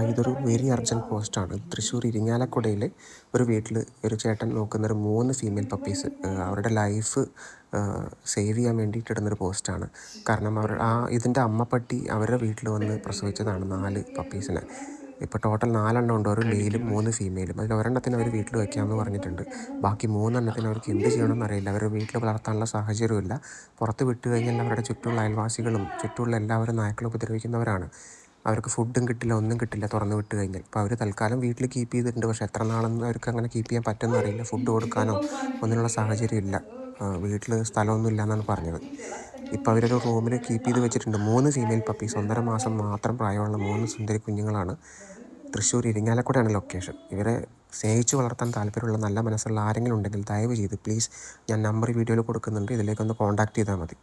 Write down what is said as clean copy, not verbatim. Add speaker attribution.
Speaker 1: ഇതൊരു very urgent പോസ്റ്റാണ്. തൃശ്ശൂർ ഇരിങ്ങാലക്കുടയിൽ ഒരു വീട്ടിൽ ഒരു ചേട്ടൻ നോക്കുന്നൊരു 3 ഫീമെയിൽ പപ്പീസ് അവരുടെ ലൈഫ് സേവ് ചെയ്യാൻ വേണ്ടിയിട്ട് ഇടുന്നൊരു പോസ്റ്റാണ്. കാരണം ഇതിൻ്റെ അമ്മപ്പട്ടി അവരുടെ വീട്ടിൽ വന്ന് പ്രസവിച്ചതാണ് 4 പപ്പീസിനെ. ഇപ്പോൾ ടോട്ടൽ 4 എണ്ണം ഉണ്ട്. ഒരു മെയിലും 3 ഫീമെയിലും. അതിൽ ഒരെണ്ണത്തിന് അവർ വീട്ടിൽ വയ്ക്കാമെന്ന് പറഞ്ഞിട്ടുണ്ട്. ബാക്കി 3 എണ്ണത്തിന് അവർക്ക് എന്ത് ചെയ്യണമെന്ന് അറിയില്ല. അവരുടെ വീട്ടിൽ വളർത്താനുള്ള സാഹചര്യമില്ല. പുറത്ത് വിട്ട് കഴിഞ്ഞാൽ അവരുടെ ചുറ്റുമുള്ള അയൽവാസികളും ചുറ്റുമുള്ള എല്ലാവരും നായ്ക്കളെ ഉപദ്രവിക്കുന്നവരാണ്. അവർക്ക് ഫുഡും കിട്ടില്ല, ഒന്നും കിട്ടില്ല തുറന്ന് വിട്ട് കഴിഞ്ഞാൽ. അപ്പോൾ അവർ തൽക്കാലം വീട്ടിൽ കീപ്പ് ചെയ്തിട്ടുണ്ട്. പക്ഷേ എത്ര നാളെന്ന് അവർക്ക് അങ്ങനെ കീപ്പ് ചെയ്യാൻ പറ്റുമെന്ന് അറിയില്ല. ഫുഡ് കൊടുക്കാനോ ഒന്നിനുള്ള സാഹചര്യം ഇല്ല. വീട്ടിൽ സ്ഥലമൊന്നും ഇല്ലയെന്നാണ് പറഞ്ഞത്. ഇപ്പോൾ അവരൊരു റൂമിൽ കീപ്പ് ചെയ്ത് വെച്ചിട്ടുണ്ട് 3 ഫീമെയിൽ പപ്പീസ്. 1.5 മാസം മാത്രം പ്രായമുള്ള 3 സുന്ദരി കുഞ്ഞുങ്ങളാണ്. തൃശ്ശൂർ ഇരിങ്ങാലക്കുടയാണ് ലൊക്കേഷൻ. ഇവരെ സ്നേഹിച്ച് വളർത്താൻ താല്പര്യമുള്ള നല്ല മനസ്സുള്ള ആരെങ്കിലും ഉണ്ടെങ്കിൽ ദയവ് ചെയ്ത് പ്ലീസ്, ഞാൻ നമ്പർ വീഡിയോയിൽ കൊടുക്കുന്നുണ്ട്, ഇതിലേക്കൊന്ന് കോൺടാക്റ്റ് ചെയ്താൽ മതി.